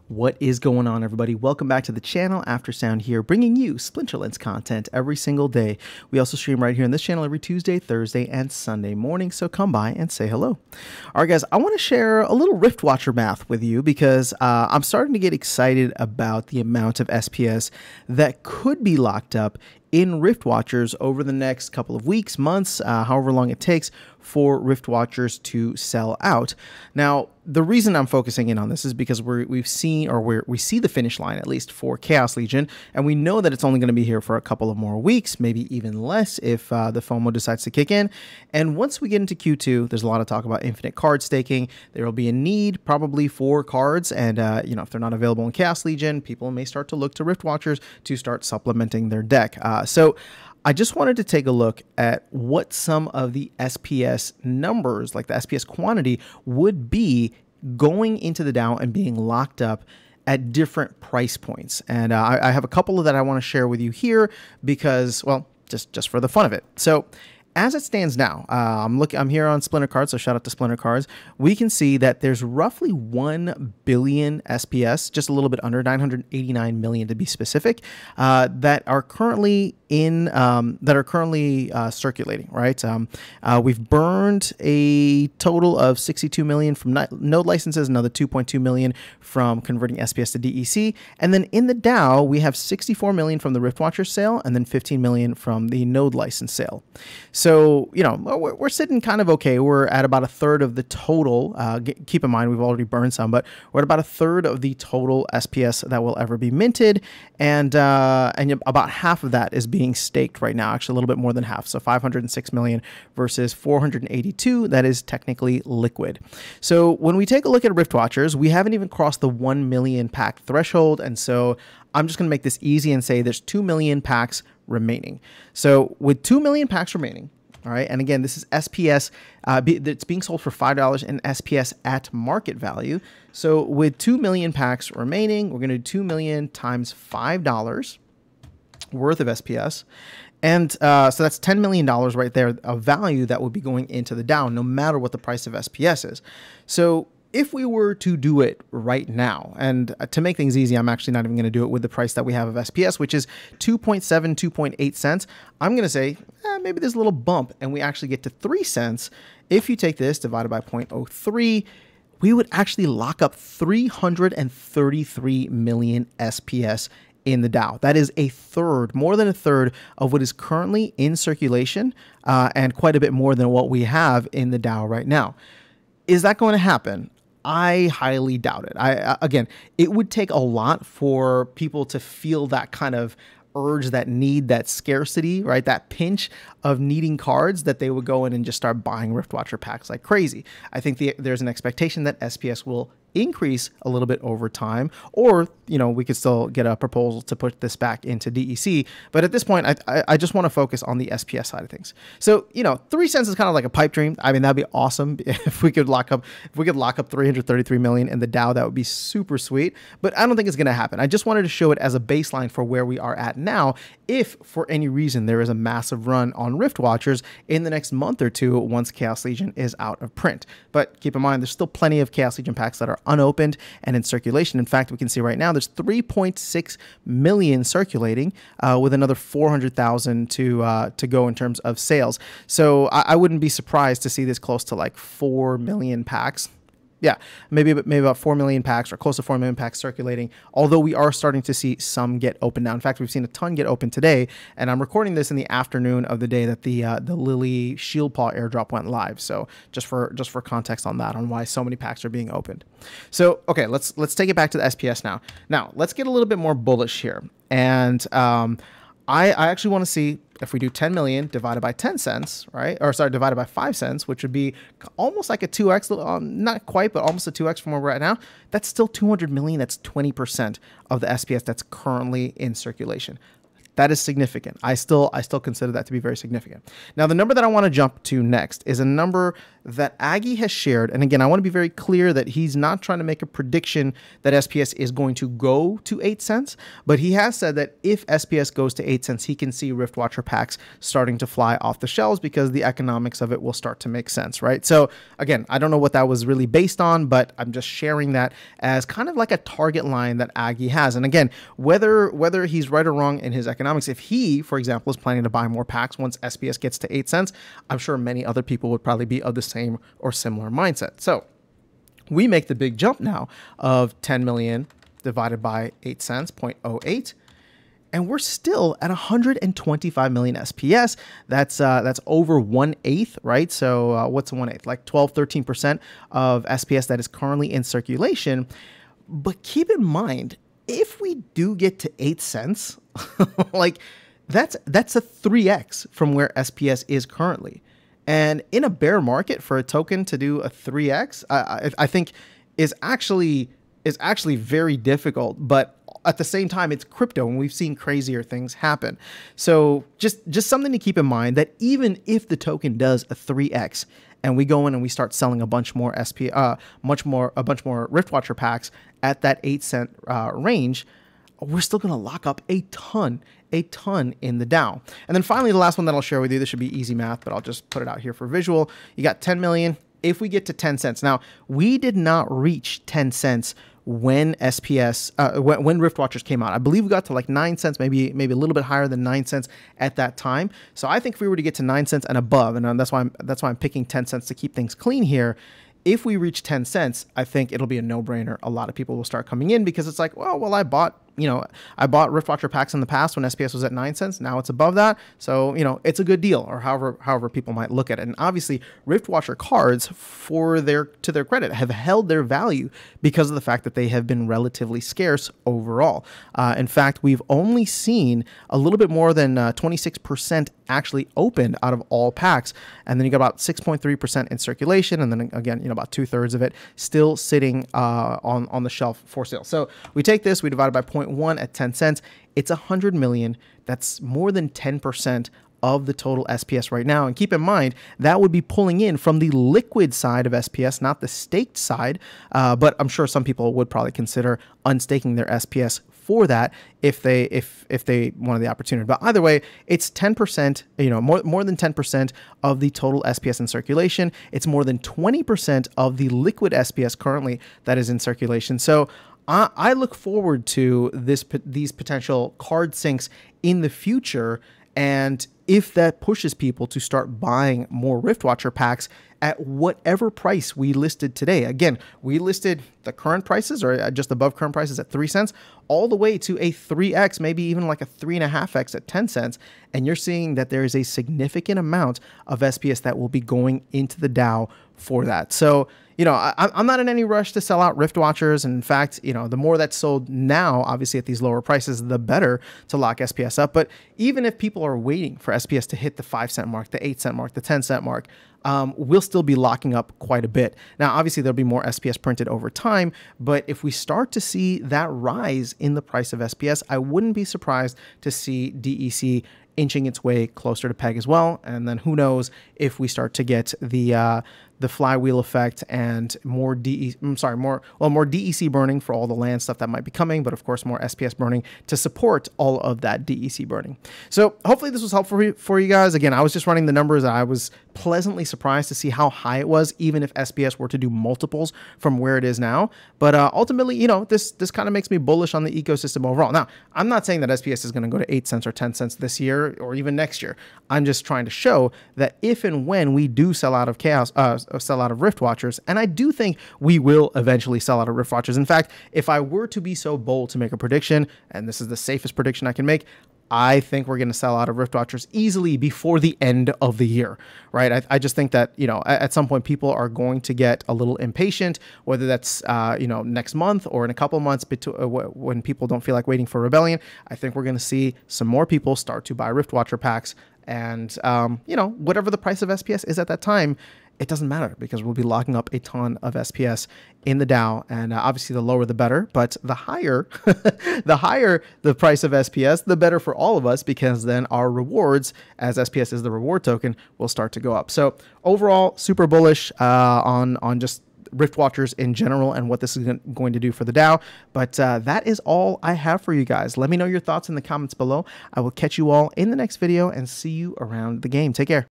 What is going on, everybody? Welcome back to the channel. Aftersound here, bringing you Splinterlands content every single day. We also stream right here on this channel every Tuesday, Thursday, and Sunday morning, so come by and say hello. All right, guys, I want to share a little Riftwatcher math with you because I'm starting to get excited about the amount of SPS that could be locked up in Riftwatchers over the next couple of weeks, months, however long it takes for Riftwatchers to sell out. Now, the reason I'm focusing in on this is because we see the finish line, at least for Chaos Legion, and we know that it's only going to be here for a couple of more weeks, maybe even less if the FOMO decides to kick in. And once we get into Q2, there's a lot of talk about infinite card staking. There will be a need probably for cards, and if they're not available in Chaos Legion, people may start to look to Riftwatchers to start supplementing their deck. So I just wanted to take a look at what some of the SPS numbers, like the SPS quantity, would be going into the DAO and being locked up at different price points. And I have a couple of that I want to share with you here because, well, just for the fun of it. So as it stands now, I'm here on Splinter Cards, so shout out to Splinter Cards. We can see that there's roughly 1 billion SPS, just a little bit under 989 million to be specific, that are currently circulating. Right, we've burned a total of 62 million from node licenses, another 2.2 million from converting SPS to DEC, and then in the DAO we have 64 million from the Riftwatcher sale, and then 15 million from the node license sale. So, we're sitting kind of okay. We're at about a third of the total. Keep in mind, we've already burned some, but we're at about a third of the total SPS that will ever be minted. And about half of that is being staked right now, actually a little bit more than half. So 506 million versus 482. That is technically liquid. So when we take a look at Riftwatchers, we haven't even crossed the 1 million pack threshold. And so I'm just going to make this easy and say there's 2 million packs remaining. So with 2 million packs remaining, all right, and again, this is SPS, it's being sold for $5 in SPS at market value. So with 2 million packs remaining, we're going to do 2 million times $5 worth of SPS. And so that's $10 million right there of value that would be going into the DAO, no matter what the price of SPS is. So if we were to do it right now, and to make things easy, I'm actually not even going to do it with the price that we have of SPS, which is 2.7, 2.8 cents. I'm going to say maybe there's a little bump and we actually get to 3 cents. If you take this divided by 0.03, we would actually lock up 333 million SPS in the DAO. That is a third, more than a third of what is currently in circulation, and quite a bit more than what we have in the DAO right now. Is that going to happen? I highly doubt it. Again, it would take a lot for people to feel that kind of urge, that need, that scarcity, right? That pinch of needing cards that they would go in and just start buying Riftwatcher packs like crazy. I think there's an expectation that SPS will increase a little bit over time, or we could still get a proposal to put this back into DEC. But at this point, I just want to focus on the SPS side of things. So 3 cents is kind of like a pipe dream. I mean, that'd be awesome if we could lock up 333 million in the DAO. That would be super sweet. But I don't think it's going to happen. I just wanted to show it as a baseline for where we are at now. If for any reason there is a massive run on Riftwatchers in the next month or two once Chaos Legion is out of print. But keep in mind, there's still plenty of Chaos Legion packs that are unopened and in circulation. In fact, we can see right now there's 3.6 million circulating, with another 400,000 to go in terms of sales. So I wouldn't be surprised to see this close to like 4 million packs. Yeah, maybe about 4 million packs or close to 4 million packs circulating, although we are starting to see some get open now. In fact, we've seen a ton get open today, and I'm recording this in the afternoon of the day that the Lily Shield Paw airdrop went live. So just for context on that, on why so many packs are being opened. So, okay, let's take it back to the SPS now. Now, let's get a little bit more bullish here. And I actually want to see if we do 10 million divided by 10 cents, right? Or sorry, divided by 5 cents, which would be almost like a 2x, not quite, but almost a 2x from where we're at now. That's still 200 million. That's 20% of the SPS that's currently in circulation. That is significant. I still consider that to be very significant. Now, the number that I want to jump to next is a number that Aggie has shared. And again, I want to be very clear that he's not trying to make a prediction that SPS is going to go to 8 cents, but he has said that if SPS goes to 8 cents, he can see Riftwatcher packs starting to fly off the shelves because the economics of it will start to make sense, right? So again, I don't know what that was really based on, but I'm just sharing that as kind of like a target line that Aggie has. And again, whether he's right or wrong in his economics, if he, for example, is planning to buy more packs once SPS gets to 8 cents, I'm sure many other people would probably be of the same or similar mindset. So we make the big jump now of 10 million divided by 8 cents, 0.08. And we're still at 125 million SPS. That's over 1/8, right? So what's 1/8? Like 12, 13% of SPS that is currently in circulation. But keep in mind, if we do get to 8 cents, like that's a 3x from where SPS is currently. And in a bear market, for a token to do a 3x, I think is actually very difficult. But at the same time, it's crypto, and we've seen crazier things happen. So just something to keep in mind, that even if the token does a 3x, and we go in and we start selling a bunch more a bunch more Riftwatcher packs at that 8 cent range, we're still going to lock up a ton in the DAO. And then finally, the last one that I'll share with you, this should be easy math, but I'll just put it out here for visual. You got 10 million. If we get to 10 cents, now we did not reach 10 cents when SPS, when Riftwatchers came out. I believe we got to like 9 cents, maybe a little bit higher than 9 cents at that time. So I think if we were to get to 9 cents and above, and that's why I'm picking 10 cents to keep things clean here. If we reach 10 cents, I think it'll be a no-brainer. A lot of people will start coming in because it's like, well, I bought Riftwatcher packs in the past when SPS was at 9 cents. Now it's above that. So, it's a good deal, or however people might look at it. And obviously, Riftwatcher cards, to their credit, have held their value because of the fact that they have been relatively scarce overall. In fact, we've only seen a little bit more than 26% actually opened out of all packs. And then you got about 6.3% in circulation. And then again, about 2/3 of it still sitting on the shelf for sale. So we take this, we divide it by 0.1 at 10 cents. It's 100 million. That's more than 10% of the total SPS right now. And keep in mind, that would be pulling in from the liquid side of SPS, not the staked side. But I'm sure some people would probably consider unstaking their SPS for that if they wanted the opportunity. But either way, it's 10%, more than 10% of the total SPS in circulation. It's more than 20% of the liquid SPS currently that is in circulation. So I look forward to these potential card sinks in the future. And if that pushes people to start buying more Riftwatcher packs at whatever price we listed today. Again, we listed the current prices, or just above current prices, at 3 cents, all the way to a 3x, maybe even like a 3.5x at 10 cents. And you're seeing that there is a significant amount of SPS that will be going into the DAO for that. So, I'm not in any rush to sell out Riftwatchers. And in fact, the more that's sold now, obviously at these lower prices, the better to lock SPS up. But even if people are waiting for SPS to hit the 5 cent mark, the 8 cent mark, the 10 cent mark, we'll still be locking up quite a bit. Now, obviously, there'll be more SPS printed over time, but if we start to see that rise in the price of SPS, I wouldn't be surprised to see DEC inching its way closer to peg as well. And then who knows if we start to get the flywheel effect and more DEC burning for all the land stuff that might be coming, but of course more SPS burning to support all of that DEC burning. So hopefully this was helpful for you guys. Again, I was just running the numbers. I was pleasantly surprised to see how high it was, even if SPS were to do multiples from where it is now. But ultimately, this kind of makes me bullish on the ecosystem overall. Now, I'm not saying that SPS is going to go to 8 cents or 10 cents this year or even next year. I'm just trying to show that if and when we do sell out of sell out of Riftwatchers, and I do think we will eventually sell out of Riftwatchers. In fact, if I were to be so bold to make a prediction, and this is the safest prediction I can make, I think we're going to sell out of Riftwatchers easily before the end of the year, right? I just think that, at some point people are going to get a little impatient, whether that's, next month or in a couple of months when people don't feel like waiting for Rebellion. I think we're going to see some more people start to buy Riftwatcher packs. And, whatever the price of SPS is at that time, it doesn't matter because we'll be locking up a ton of SPS in the DAO, and obviously the lower the better, but the higher the higher the price of SPS, the better for all of us, because then our rewards, as SPS is the reward token, will start to go up. So overall, super bullish on just Riftwatchers in general and what this is going to do for the DAO. But that is all I have for you guys. Let me know your thoughts in the comments below. I will catch you all in the next video and see you around the game. Take care.